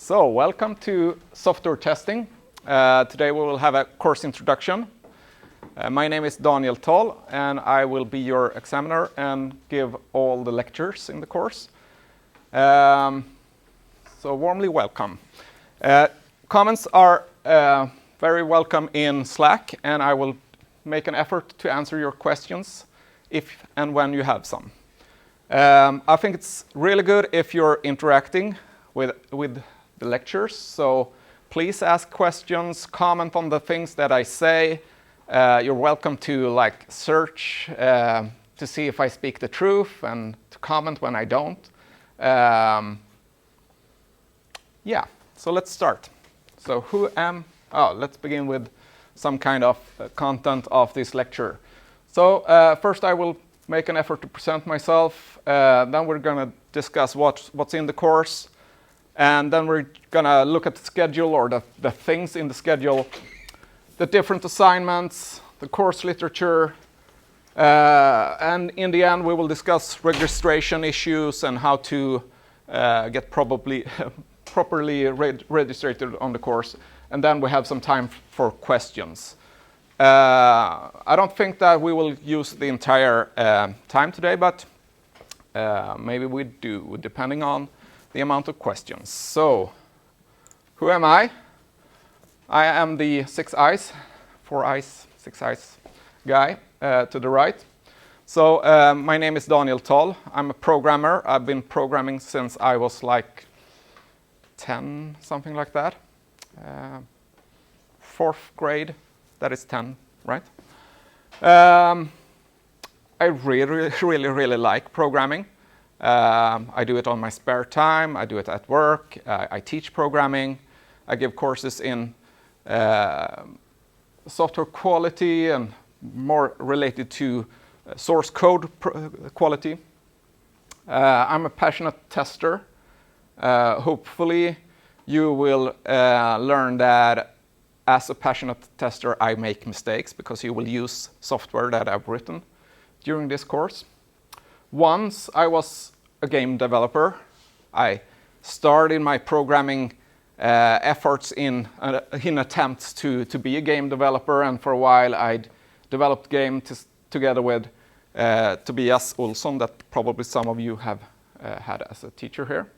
So, welcome to software testing. Today we will have a course introduction. My name is Daniel Toll, and I will be your examiner and give all the lectures in the course. So, warmly welcome. Comments are very welcome in Slack, and I will make an effort to answer your questions if and when you have some. I think it's really good if you're interacting with the lectures, so please ask questions, comment on the things that I say. You're welcome to search to see if I speak the truth and to comment when I don't. Yeah, so let's start. So let's begin with some kind of content of this lecture. So first I will make an effort to present myself, then we're going to discuss what's in the course, and then we're going to look at the schedule or the things in the schedule, the different assignments, the course literature, and in the end we will discuss registration issues and how to get properly registered on the course, and then we have some time for questions. I don't think that we will use the entire time today, but maybe we do, depending on the amount of questions. So, who am I? I am the 4 eyes, 6 eyes guy to the right. So, my name is Daniel Toll. I'm a programmer. I've been programming since I was 10, something like that. 4th grade. That is 10, right? I really like programming. I do it on my spare time. I do it at work. I teach programming. I give courses in software quality and more related to source code quality. I'm a passionate tester. Hopefully, you will learn that as a passionate tester, I make mistakes because you will use software that I've written during this course. Once I was a game developer. I started my programming efforts in attempts to be a game developer, and for a while I'd developed games together with Tobias Olsson, that probably some of you have had as a teacher here.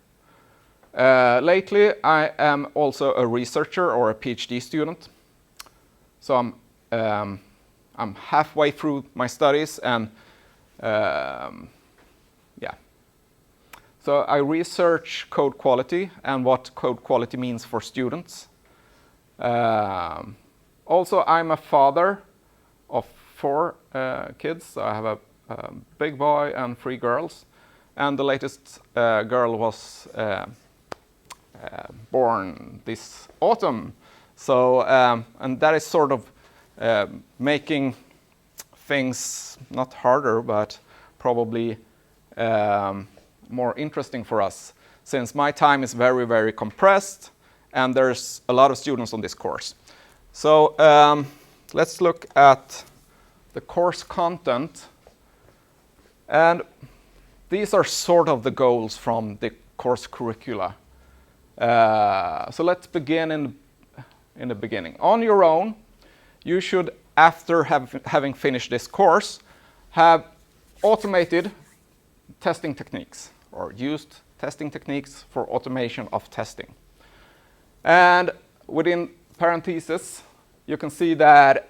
Lately, I am also a researcher or a PhD student. So I'm halfway through my studies, and So I research code quality and what code quality means for students. Also, I'm a father of 4 kids. So I have a big boy and 3 girls, and the latest girl was born this autumn. So, and that is sort of making things not harder, but probably more interesting for us, since my time is very, very compressed, and there's a lot of students on this course. So let's look at the course content. And these are sort of the goals from the course curricula. So let's begin in the beginning. On your own, you should, after having finished this course, have automated testing techniques or used testing techniques for automation of testing. And within parentheses, you can see that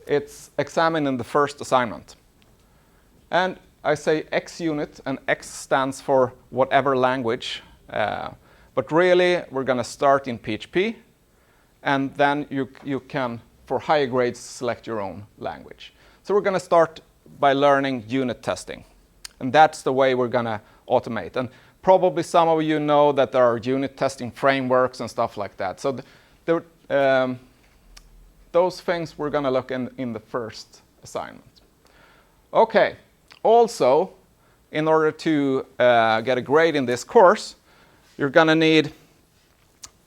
it's examined in the first assignment. And I say X unit, and X stands for whatever language. But really, we're going to start in PHP, and then you can, for higher grades, select your own language. So we're going to start by learning unit testing. And that's the way we're going to automate. And probably some of you know that there are unit testing frameworks and stuff like that. So those things we're going to look in the first assignment. Okay. Also, in order to get a grade in this course, you're going to need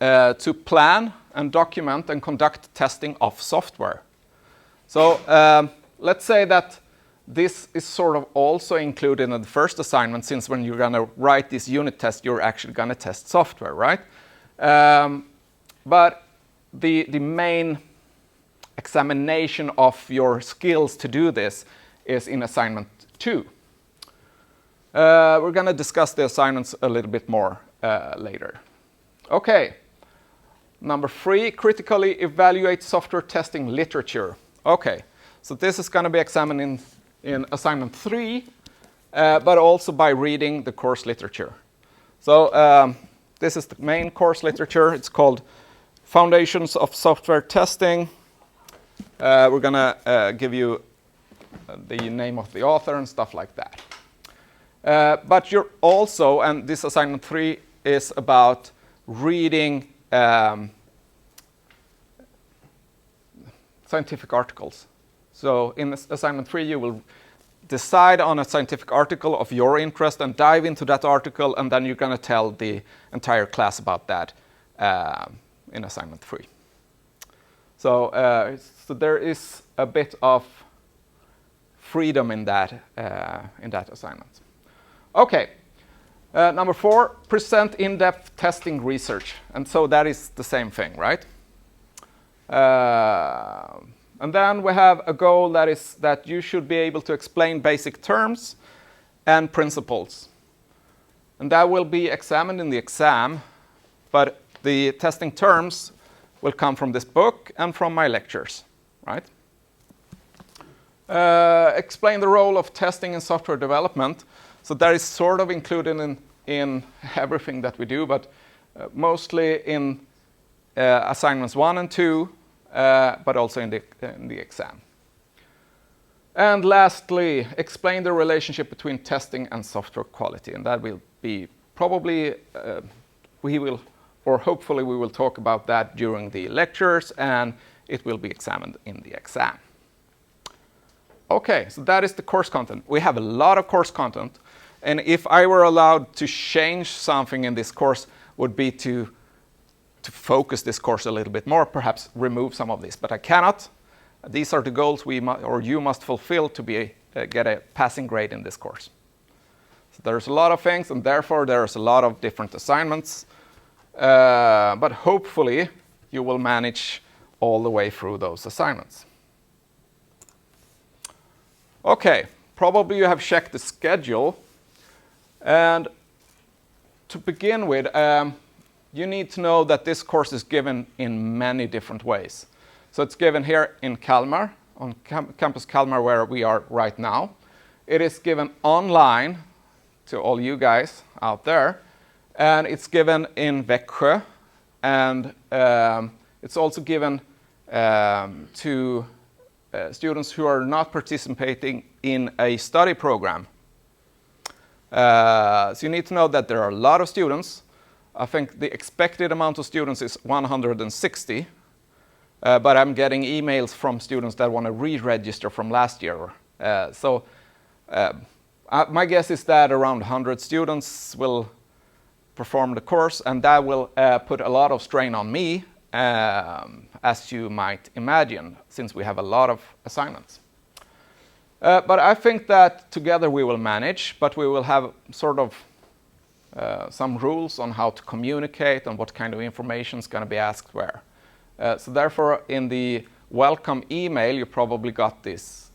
to plan and document and conduct testing of software. So let's say that this is sort of also included in the first assignment, since when you're going to write this unit test, you're actually going to test software, right? But the main examination of your skills to do this is in assignment 2. We're going to discuss the assignments a little bit more later. Okay. Number 3, critically evaluate software testing literature. Okay, so this is going to be examined in assignment 3, but also by reading the course literature. So this is the main course literature. It's called Foundations of Software Testing. We're going to give you the name of the author and stuff like that. But you're also, and this assignment 3 is about reading scientific articles. So in this assignment 3, you will decide on a scientific article of your interest and dive into that article, and then you're going to tell the entire class about that in assignment 3. So, so there is a bit of freedom in that assignment. Okay. Number 4, present in-depth testing research. And so that is the same thing, right? And then we have a goal that is that you should be able to explain basic terms and principles. And that will be examined in the exam, but the testing terms will come from this book and from my lectures, right? Explain the role of testing in software development. So that is sort of included in everything that we do, but mostly in assignments 1 and 2, but also in the exam. And lastly, explain the relationship between testing and software quality. And that will be probably, hopefully we will talk about that during the lectures, and it will be examined in the exam. Okay, so that is the course content. We have a lot of course content. And if I were allowed to change something in this course, would be to focus this course a little bit more, perhaps remove some of this. But I cannot. These are the goals you must fulfill to get a passing grade in this course. So there's a lot of things, and therefore there's a lot of different assignments. But hopefully you will manage all the way through those assignments. Okay, probably you have checked the schedule. And to begin with, you need to know that this course is given in many different ways. So it's given here in Kalmar, on campus Kalmar, where we are right now. It is given online to all you guys out there. And it's given in Växjö. And it's also given to students who are not participating in a study program. So you need to know that there are a lot of students. I think the expected amount of students is 160. But I'm getting emails from students that want to re-register from last year. So my guess is that around 100 students will perform the course, and that will put a lot of strain on me, as you might imagine, since we have a lot of assignments. But I think that together we will manage, but we will have sort of some rules on how to communicate and what kind of information is going to be asked where. So therefore, in the welcome email, you probably got these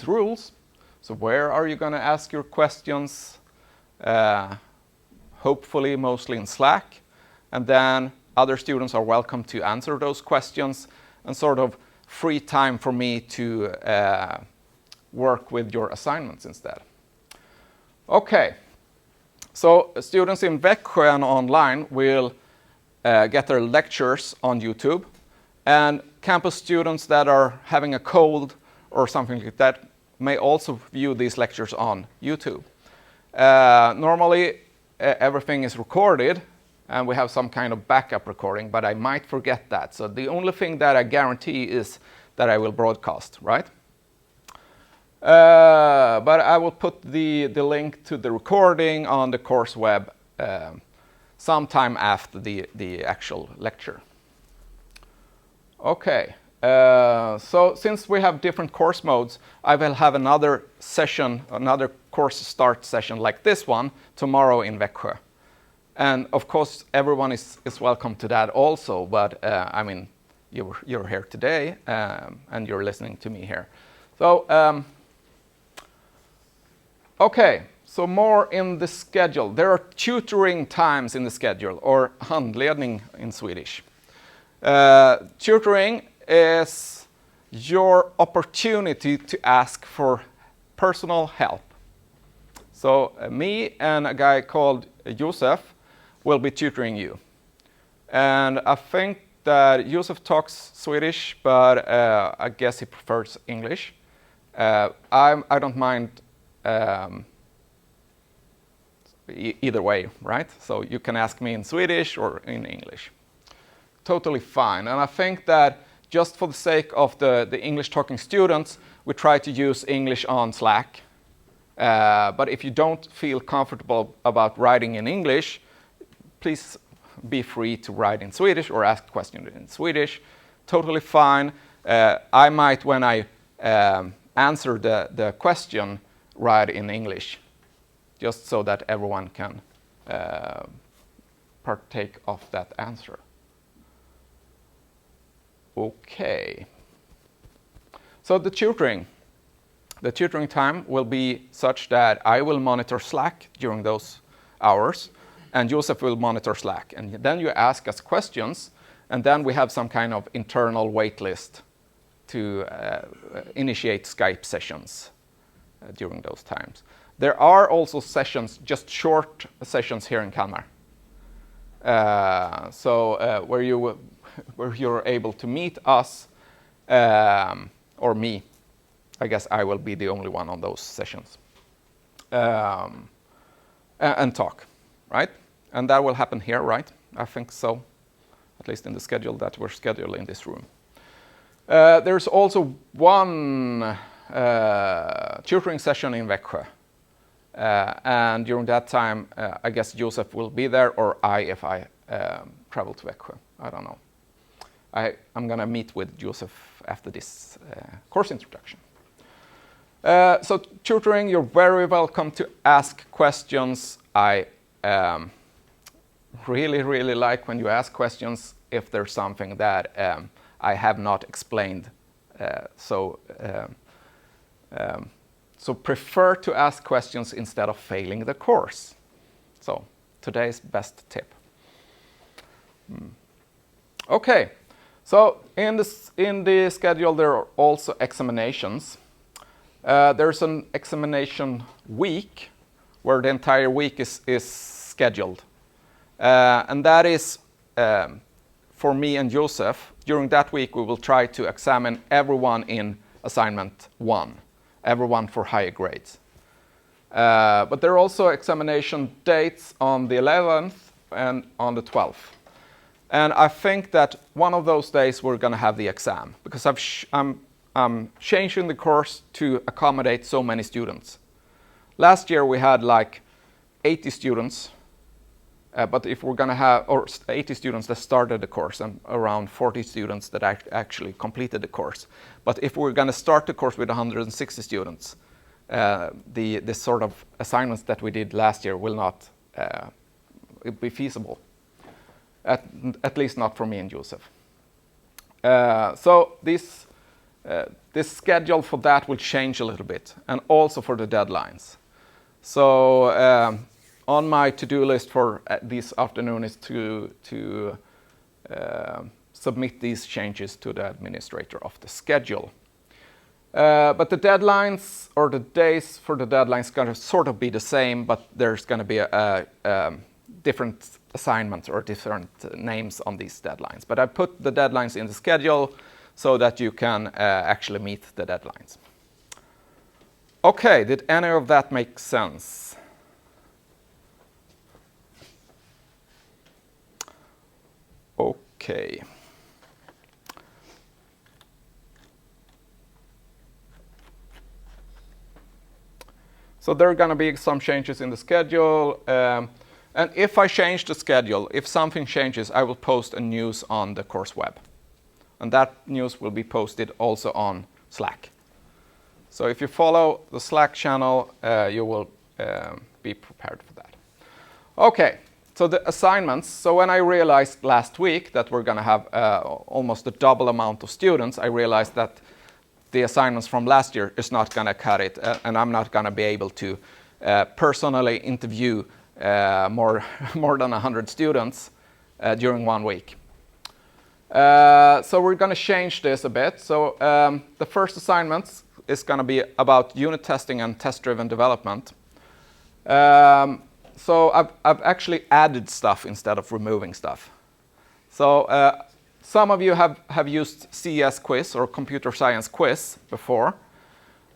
rules. So where are you going to ask your questions? Hopefully mostly in Slack. And then other students are welcome to answer those questions, and sort of free time for me to work with your assignments instead. Okay, so students in Växjö and online will get their lectures on YouTube, and campus students that are having a cold or something like that may also view these lectures on YouTube. Normally everything is recorded, and we have some kind of backup recording, but I might forget that. So the only thing that I guarantee is that I will broadcast, right? But I will put the link to the recording on the course web sometime after the actual lecture. Okay, So since we have different course modes, I will have another session, another course start session like this one tomorrow in Växjö. And of course, everyone is welcome to that also. But I mean, you're here today and you're listening to me here. So, okay, so more in the schedule. There are tutoring times in the schedule, or handledning in Swedish. Tutoring is your opportunity to ask for personal help. So me and a guy called Josef will be tutoring you. And I think that Josef talks Swedish, but I guess he prefers English. I don't mind either way, right? So you can ask me in Swedish or in English. Totally fine. And I think that just for the sake of the English-talking students, we try to use English on Slack. But if you don't feel comfortable about writing in English, please be free to write in Swedish or ask questions in Swedish. Totally fine. I might, when I answer the question, write in English, just so that everyone can partake of that answer. Okay. So the tutoring time will be such that I will monitor Slack during those hours, and Josef will monitor Slack. And then you ask us questions, and then we have some kind of internal wait list to initiate Skype sessions during those times. There are also sessions, just short sessions here in Kalmar. Where you're able to meet us, or me. I guess I will be the only one on those sessions. And talk, right? And that will happen here, right? I think so, at least in the schedule that we're scheduling in this room. There's also one tutoring session in Växjö. And during that time, I guess Josef will be there, or if I travel to Växjö. I don't know. I'm going to meet with Josef after this course introduction. So tutoring, you're very welcome to ask questions. I really like when you ask questions if there's something that I have not explained. So prefer to ask questions instead of failing the course. So today's best tip. Okay. So in the schedule there are also examinations. There's an examination week where the entire week is scheduled. And that is for me and Josef. During that week we will try to examine everyone in assignment 1, everyone for higher grades. But there are also examination dates on the 11th and on the 12th. And I think that one of those days we're going to have the exam, because I'm changing the course to accommodate so many students. Last year we had like 80 students, but if we're going to have, or 80 students that started the course and around 40 students that actually completed the course. But if we're going to start the course with 160 students, the sort of assignments that we did last year will not be feasible. At least not for me and Josef. So this schedule for that will change a little bit, and also for the deadlines. So on my to-do list for this afternoon is to submit these changes to the administrator of the schedule. But the deadlines, or the days for the deadlines, going to sort of be the same, but there's going to be a different assignments or different names on these deadlines. But I put the deadlines in the schedule so that you can actually meet the deadlines. Okay, did any of that make sense? Okay. So there are going to be some changes in the schedule. And if I change the schedule, if something changes, I will post a news on the course web. and that news will be posted also on Slack. So if you follow the Slack channel, you will be prepared for that. Okay, so the assignments. So when I realized last week that we're going to have almost a double amount of students, I realized that the assignments from last year is not going to cut it, and I'm not going to be able to personally interview more than 100 students during 1 week. So we're going to change this a bit. So the first assignment is going to be about unit testing and test-driven development. So I've actually added stuff instead of removing stuff. So some of you have used CS quiz or computer science quiz before.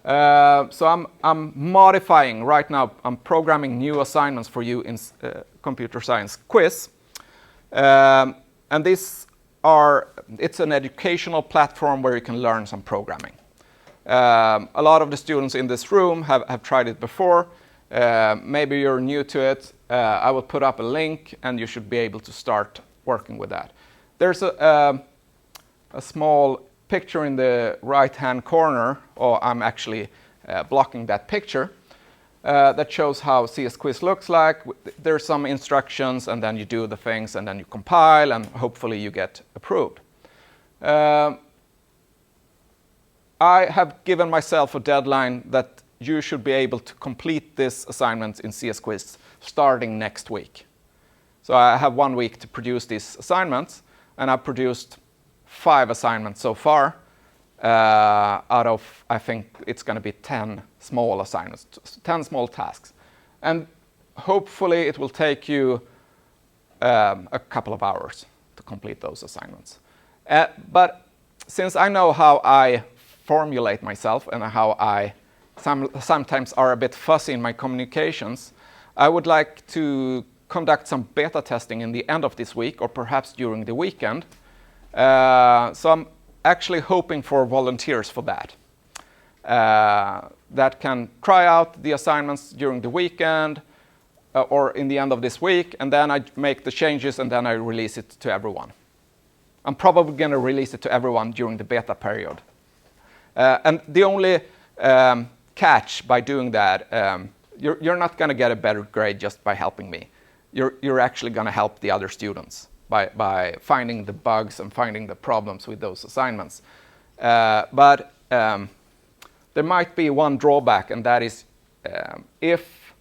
So I'm modifying right now. I'm programming new assignments for you in computer science quiz. And it's an educational platform where you can learn some programming. A lot of the students in this room have tried it before. Maybe you're new to it. I will put up a link and you should be able to start working with that. There's a small picture in the right-hand corner, or I'm actually blocking that picture, that shows how CS Quiz looks like. There's some instructions, and then you do the things, and then you compile, and hopefully you get approved. I have given myself a deadline that you should be able to complete this assignment in CS Quiz starting next week. So I have 1 week to produce these assignments, and I've produced 5 assignments so far out of, I think it's going to be 10 small assignments, 10 small tasks. And hopefully it will take you a couple of hours to complete those assignments. But since I know how I formulate myself and how I sometimes are a bit fuzzy in my communications, I would like to conduct some beta testing in the end of this week or perhaps during the weekend. So I'm actually hoping for volunteers for that. That can try out the assignments during the weekend or in the end of this week, and then I make the changes and then I release it to everyone. I'm probably going to release it to everyone during the beta period. And the only catch by doing that, you're not going to get a better grade just by helping me. You're actually going to help the other students by finding the bugs and finding the problems with those assignments. But there might be one drawback, and that is if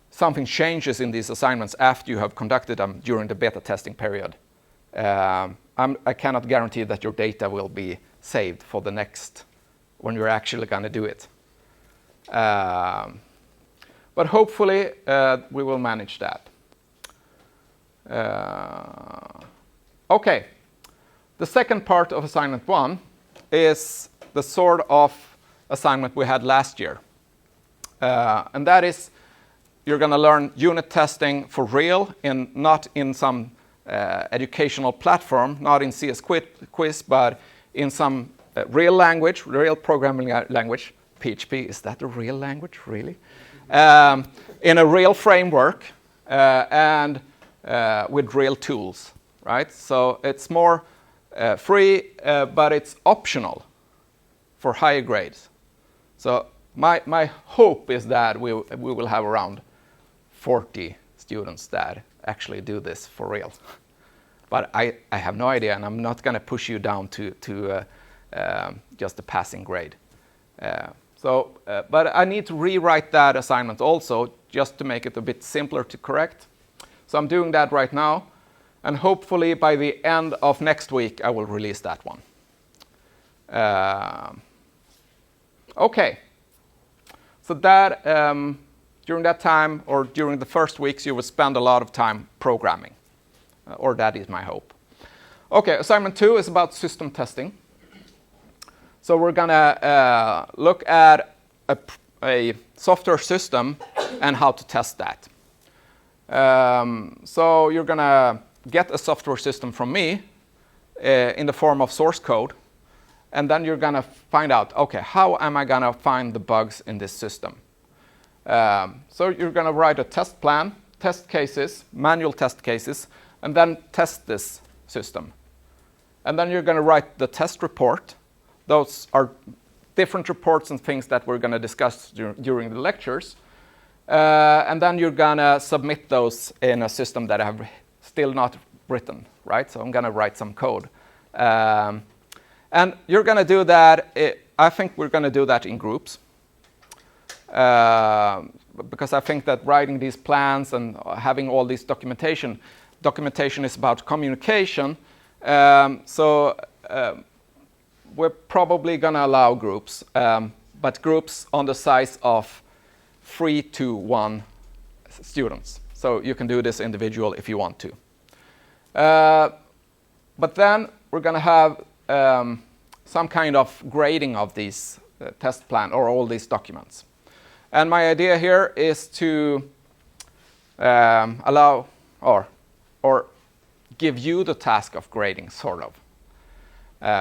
something changes in these assignments after you have conducted them during the beta testing period, I cannot guarantee that your data will be saved for the next, when you're actually going to do it. But hopefully we will manage that. Okay, the second part of assignment 1 is the sort of assignment we had last year. And that is, you're going to learn unit testing for real, not in some educational platform, not in CS Quiz, but in some real language, real programming language. PHP, is that a real language, really? In a real framework and with real tools, right? So it's more free, but it's optional for higher grades. So my hope is that we will have around 40 students that actually do this for real. But I have no idea, and I'm not going to push you down to just a passing grade. But I need to rewrite that assignment also, just to make it a bit simpler to correct. So I'm doing that right now, and hopefully by the end of next week I will release that one. Okay, so that during that time, or during the first weeks, you will spend a lot of time programming, or that is my hope. Okay, assignment 2 is about system testing. So we're gonna look at a software system and how to test that. So you're gonna get a software system from me in the form of source code, and then you're gonna find out, okay, how am I gonna find the bugs in this system? So you're gonna write a test plan, test cases, manual test cases, and then test this system. And then you're going to write the test report. Those are different reports and things that we're going to discuss during the lectures. And then you're going to submit those in a system that I have still not written, right? So I'm going to write some code. And you're going to do that, I think we're going to do that in groups. Because I think that writing these plans and having all this documentation is about communication. So we're probably going to allow groups, but groups on the size of 3 to 1 students. So you can do this individual if you want to. But then we're going to have some kind of grading of these test plan or all these documents. And my idea here is to allow or give you the task of grading, sort of.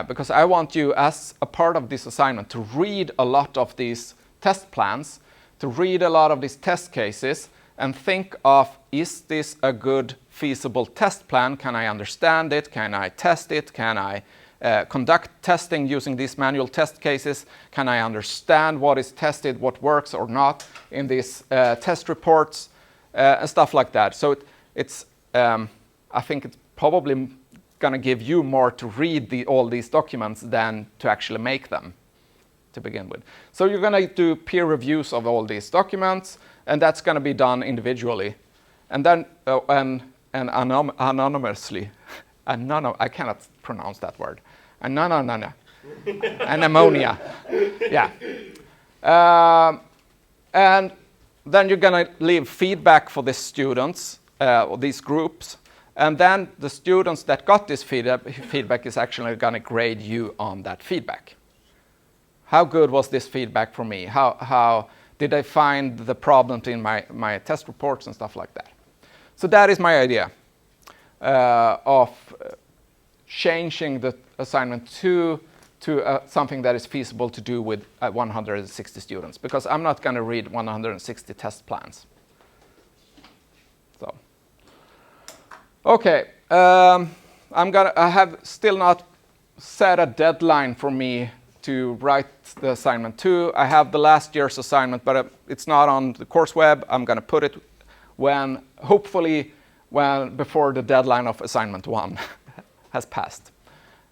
Because I want you, as a part of this assignment, to read a lot of these test plans, to read a lot of these test cases, and think of, is this a good, feasible test plan? Can I understand it? Can I test it? Can I conduct testing using these manual test cases? Can I understand what is tested, what works or not in these test reports, and stuff like that? So it's I think it's probably going to give you more to read all these documents than to actually make them to begin with. So you're going to do peer reviews of all these documents, and that's going to be done individually. And then anonymously. I cannot pronounce that word. Anemone. Yeah. And then you're going to leave feedback for the students, or these groups. And then the students that got this feedback is actually going to grade you on that feedback. How good was this feedback for me? How did I find the problems in my test reports and stuff like that? So that is my idea of changing the assignment 2 to something that is feasible to do with 160 students, because I'm not going to read 160 test plans. So, okay, I have still not set a deadline for me to write the assignment 2. I have the last year's assignment, but it's not on the course web. I'm going to put it hopefully before the deadline of assignment 1 has passed,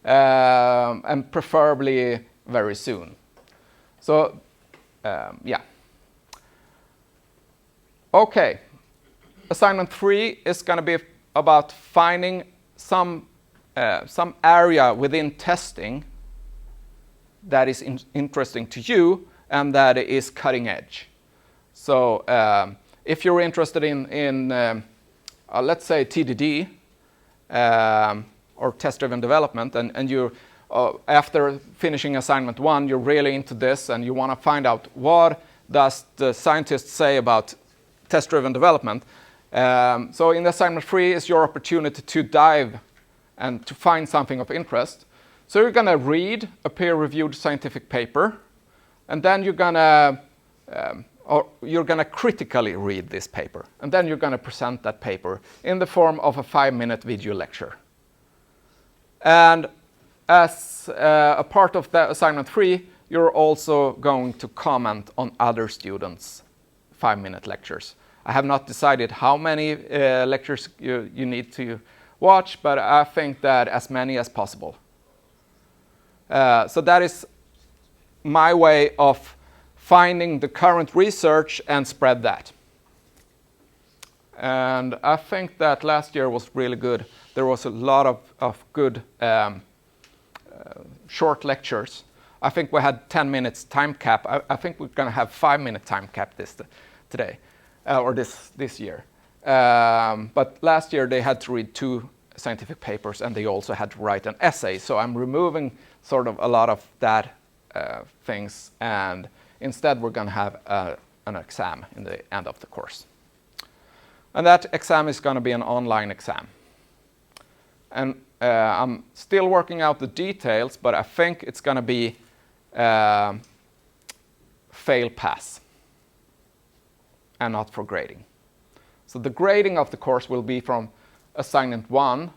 and preferably very soon. So, yeah. Okay, assignment 3 is going to be about finding some area within testing that is interesting to you and that is cutting edge. So, if you're interested in let's say TDD, or test-driven development, and you, after finishing assignment 1, you're really into this and you want to find out what does the scientists say about test-driven development. So in assignment 3 is your opportunity to dive and to find something of interest. So you're going to read a peer-reviewed scientific paper, and then you're going to critically read this paper, and then you're going to present that paper in the form of a 5-minute video lecture. And as a part of the assignment 3, you're also going to comment on other students' 5-minute lectures. I have not decided how many lectures you need to watch, but I think that as many as possible. So that is my way of finding the current research and spread that. And I think that last year was really good. There was a lot of good short lectures. I think we had 10 minutes time cap. I think we're going to have 5-minute time cap today, or this year. But last year they had to read 2 scientific papers, and they also had to write an essay. So I'm removing sort of a lot of that things, and instead we're going to have an exam in the end of the course. And that exam is going to be an online exam. And I'm still working out the details, but I think it's going to be fail-pass and not for grading. So the grading of the course will be from assignment 1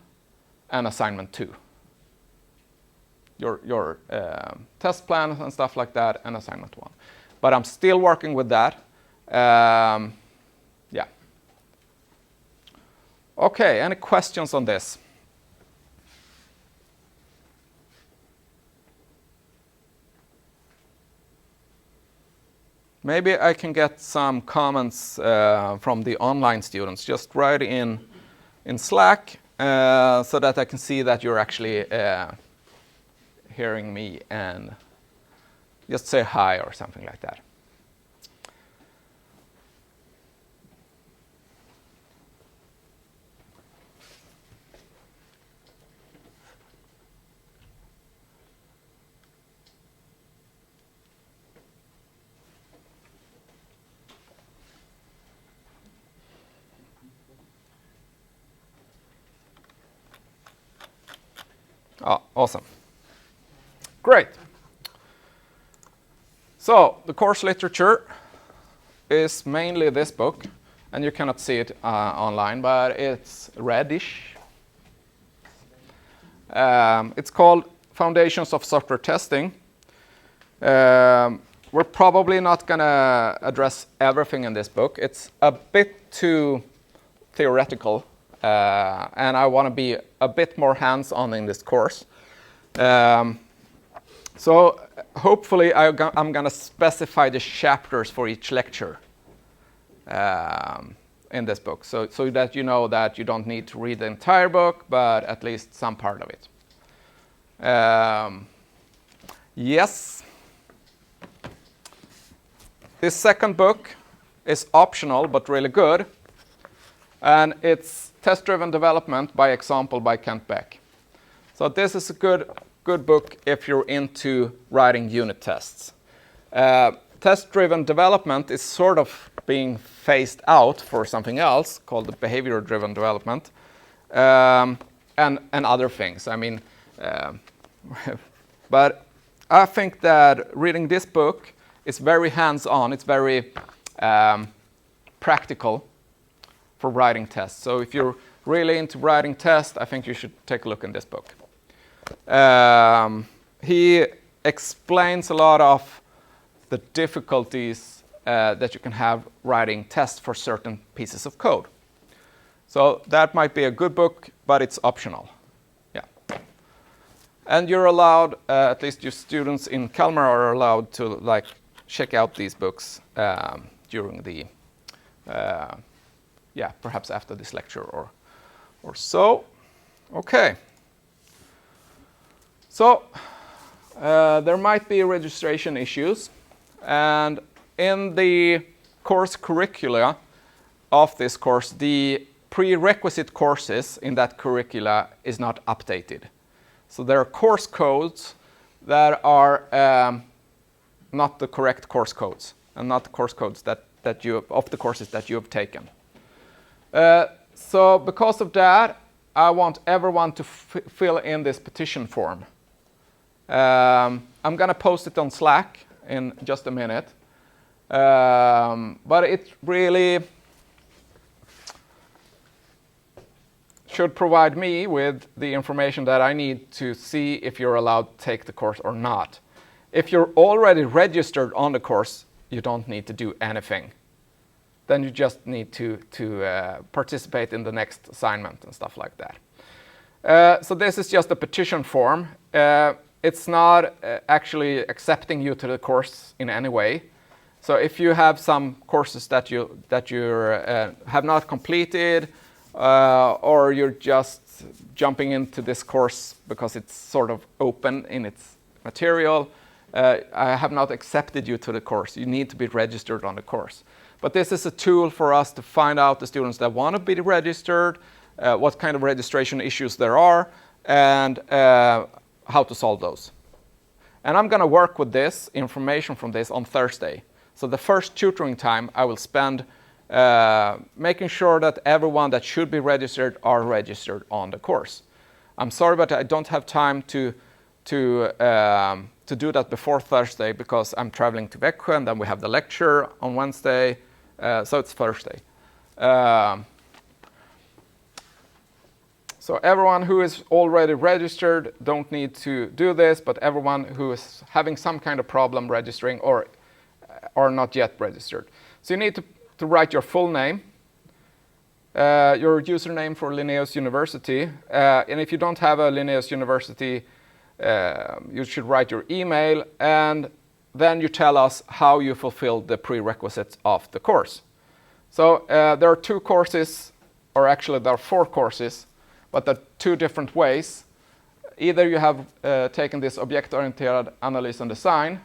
and assignment 2. your test plan and stuff like that, and assignment 1. But I'm still working with that. Yeah. Okay, any questions on this? Maybe I can get some comments from the online students. Just write in Slack so that I can see that you're actually hearing me, and just say hi or something like that. Oh, awesome. Great. So the course literature is mainly this book, and you cannot see it online, but it's reddish. It's called Foundations of Software Testing. We're probably not going to address everything in this book. It's a bit too theoretical, and I want to be a bit more hands-on in this course. So hopefully I'm going to specify the chapters for each lecture in this book, so that you know that you don't need to read the entire book, but at least some part of it. Yes. This second book is optional but really good, and it's Test-Driven Development by Example by Kent Beck. So this is a good book if you're into writing unit tests. Test-driven development is sort of being phased out for something else called the behavior-driven development, and other things. I mean, but I think that reading this book is very hands-on. It's very practical for writing tests. So if you're really into writing tests, I think you should take a look in this book. He explains a lot of the difficulties that you can have writing tests for certain pieces of code. So that might be a good book, but it's optional. Yeah. And you're allowed, at least your students in Kalmar are allowed to check out these books during the, perhaps after this lecture or so. Okay. So there might be registration issues, and in the course curricula of this course, the prerequisite courses in that curricula is not updated. So there are course codes that are not the correct course codes, and not the course codes of the courses that you have taken. So because of that, I want everyone to fill in this petition form. I'm going to post it on Slack in just a minute. But it really should provide me with the information that I need to see if you're allowed to take the course or not. If you're already registered on the course, you don't need to do anything. Then you just need to participate in the next assignment and stuff like that. So this is just a petition form. It's not actually accepting you to the course in any way. So if you have some courses that you have not completed, or you're just jumping into this course because it's sort of open in its material, I have not accepted you to the course. You need to be registered on the course. But this is a tool for us to find out the students that want to be registered, what kind of registration issues there are, and how to solve those. And I'm going to work with this information from this on Thursday. So the first tutoring time I will spend making sure that everyone that should be registered are registered on the course. I'm sorry, but I don't have time to do that before Thursday because I'm traveling to Växjö, and then we have the lecture on Wednesday, so it's Thursday. So everyone who is already registered don't need to do this, but everyone who is having some kind of problem registering or are not yet registered. So you need to write your full name, your username for Linnaeus University, and if you don't have a Linnaeus University, you should write your email, and then you tell us how you fulfilled the prerequisites of the course. So there are 2 courses, or actually there are 4 courses, but there are 2 different ways. Either you have taken this object-oriented analysis and design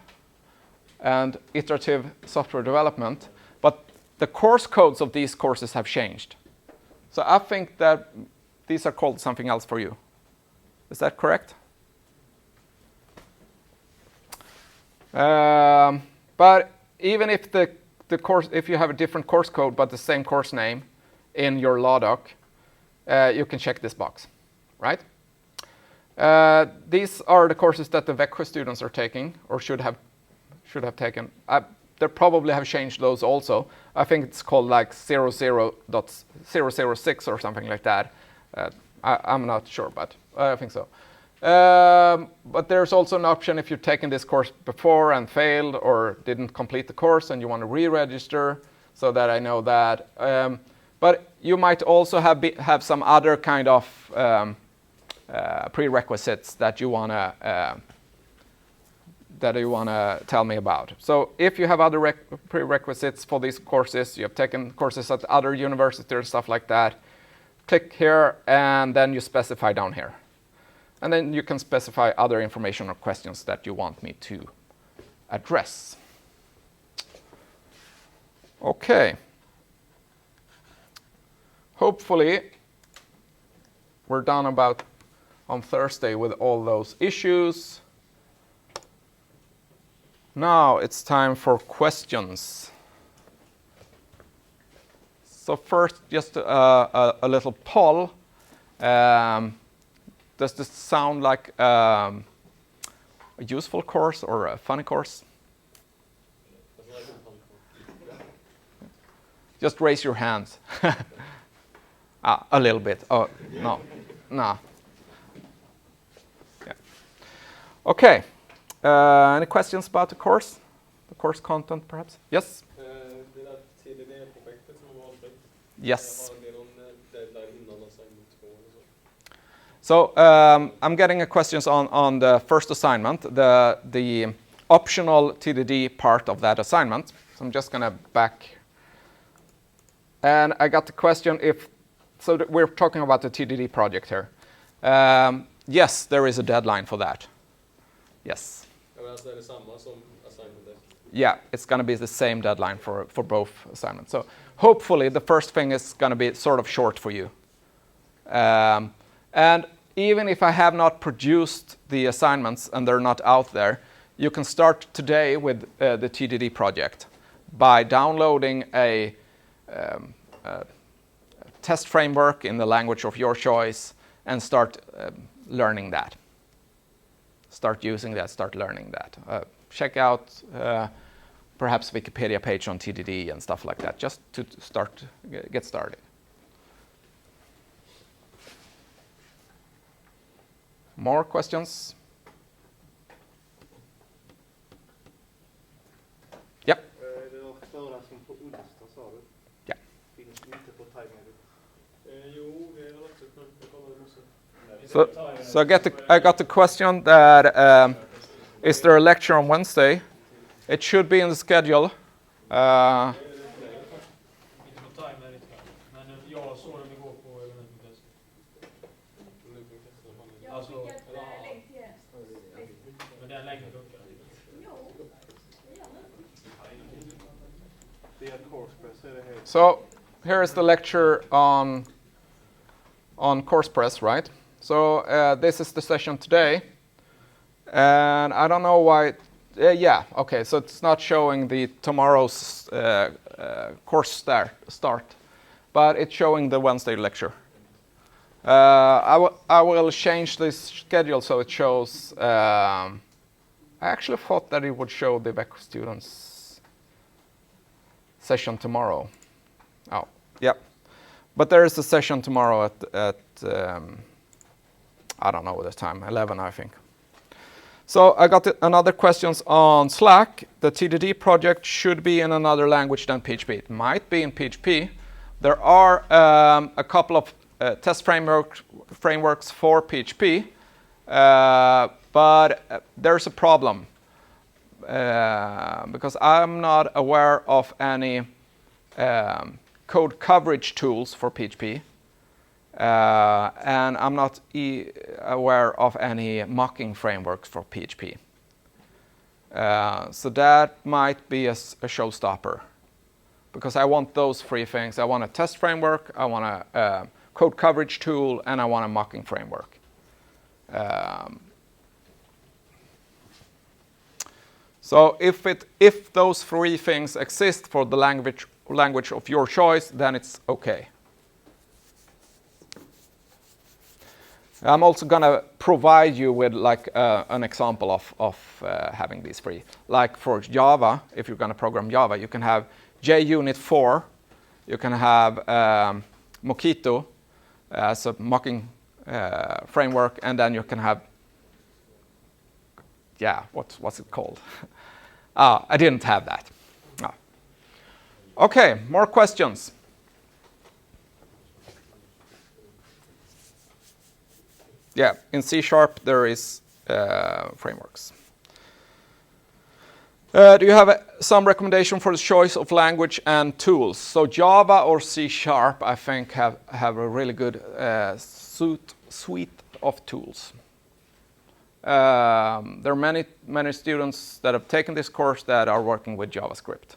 and iterative software development, but the course codes of these courses have changed. So I think that these are called something else for you. Is that correct? But even if the course, if you have a different course code but the same course name in your law doc, you can check this box, right? These are the courses that the Växjö students are taking or should have taken. They probably have changed those also. I think it's called like 00.006 or something like that. I'm not sure, but I think so. But there's also an option if you've taken this course before and failed or didn't complete the course and you want to re-register, so that I know that. But you might also have some other kind of prerequisites that you wanna tell me about. So if you have other prerequisites for these courses, you have taken courses at other universities or stuff like that, click here and then you specify down here. And then you can specify other information or questions that you want me to address. Okay. Hopefully, we're done about on Thursday with all those issues. Now it's time for questions. So first, just a little poll. Does this sound like a useful course or a funny course? Just raise your hands. A little bit. Oh, no. No. Yeah. Okay. Any questions about the course? The course content, perhaps? Yes? Det där TDD-projektet som var avslutat. Yes. Var det någon deadline innan assignment 2 eller så? So I'm getting a questions on the first assignment, the optional TDD part of that assignment. So I'm just going to back. And I got the question if, so we're talking about the TDD project here. Yes, there is a deadline for that. Yes. Ja, men alltså är det samma som assignment? Yeah, it's going to be the same deadline for both assignments. So hopefully the first thing is going to be sort of short for you. And even if I have not produced the assignments and they're not out there, you can start today with the TDD project by downloading a test framework in the language of your choice and start learning that. Start using that, start learning that. Check out perhaps Wikipedia page on TDD and stuff like that, just to get started. More questions? Yep. Det var föreläsning på onsdag, sa du? Ja. Finns inte på timeheadet. Jo, det är väl också jag kollade också. So I got the question that is there a lecture on Wednesday? It should be in the schedule. Inte på timeheadet, men jag såg dem igår på element.se. Alltså, men den länken funkar. So here is the lecture on CoursePress, right? So this is the session today, and I don't know why. Yeah, okay. So it's not showing the tomorrow's course start, but it's showing the Wednesday lecture. I will change this schedule so it shows. I actually thought that it would show the Växjö students session tomorrow. Oh, yeah. But there is a session tomorrow at I don't know the time, 11 I think. So I got another questions on Slack. The TDD project should be in another language than PHP. It might be in PHP. There are a couple of test frameworks for PHP, but there's a problem because I'm not aware of any code coverage tools for PHP. And I'm not aware of any mocking frameworks for PHP. So that might be a showstopper, because I want those three things. I want a test framework, I want a code coverage tool, and I want a mocking framework. So if those three things exist for the language of your choice, then it's okay. I'm also going to provide you with like an example of having these three. Like for Java, if you're going to program Java, you can have JUnit 4, you can have Mockito as a mocking framework, and then you can have, what's it called? I didn't have that. No. Okay, more questions. Yeah, in C# there is frameworks. Do you have some recommendation for the choice of language and tools? So Java or C#, I think, have a really good suite of tools. There are many students that have taken this course that are working with JavaScript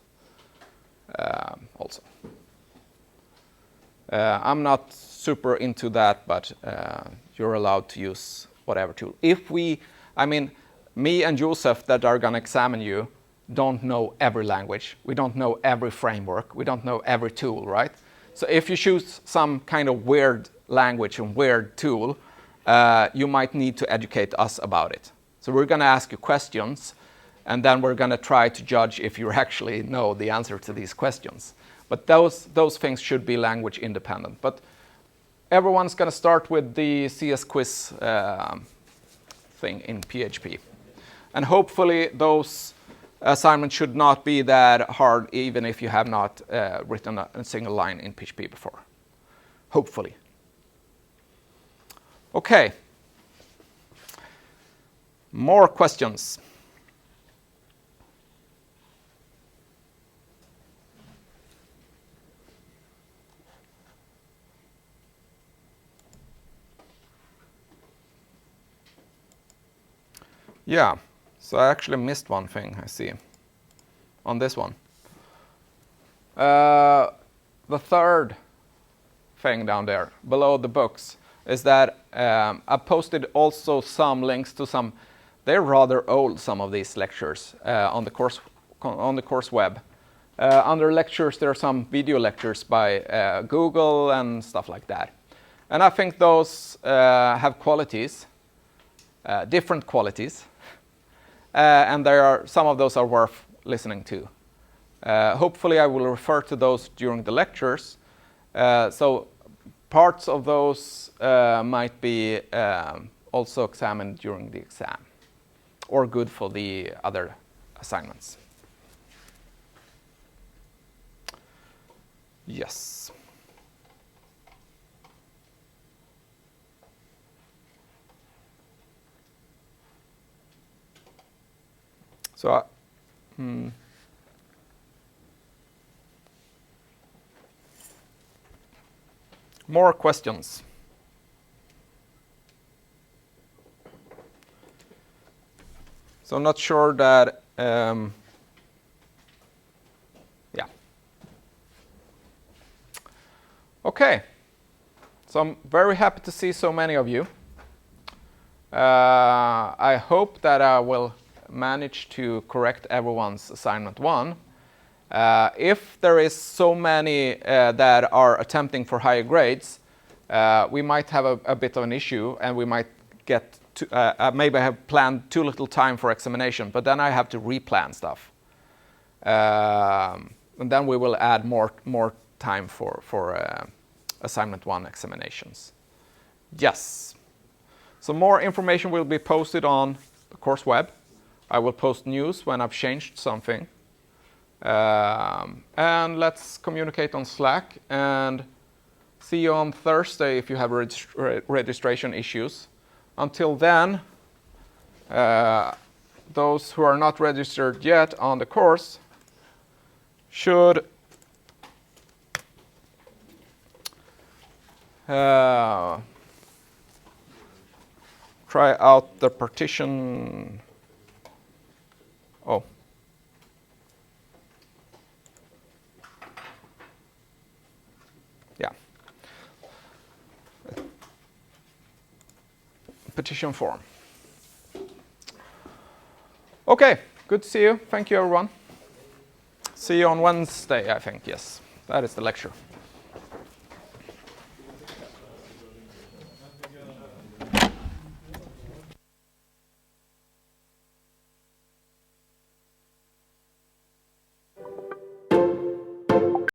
also. I'm not super into that, but you're allowed to use whatever tool. Me and Joseph that are going to examine you don't know every language. We don't know every framework. We don't know every tool, right? So if you choose some kind of weird language and weird tool, you might need to educate us about it. So we're going to ask you questions, and then we're going to try to judge if you actually know the answer to these questions. But those things should be language independent. But everyone's going to start with the CS quiz thing in PHP. And hopefully those assignments should not be that hard, even if you have not written a single line in PHP before. Hopefully. Okay. More questions. Yeah, so I actually missed one thing, I see, on this one. The third thing down there, below the books, is that I posted also some links to some, they're rather old, some of these lectures on the course web. Under lectures, there are some video lectures by Google and stuff like that. And I think those have qualities, different qualities. And some of those are worth listening to. Hopefully I will refer to those during the lectures. So parts of those might be also examined during the exam, or good for the other assignments. Yes. So, more questions. So I'm not sure that, yeah. Okay. So I'm very happy to see so many of you. I hope that I will manage to correct everyone's assignment 1. If there is so many that are attempting for higher grades, we might have a bit of an issue, and we might get to, maybe I have planned too little time for examination, but then I have to replan stuff. And then we will add more time for assignment 1 examinations. Yes. So more information will be posted on the course web. I will post news when I've changed something. And let's communicate on Slack, and see you on Thursday if you have registration issues. Until then, those who are not registered yet on the course should try out the partition. Oh. Yeah. Petition form. Okay, good to see you. Thank you, everyone. See you on Wednesday, I think. Yes, that is the lecture.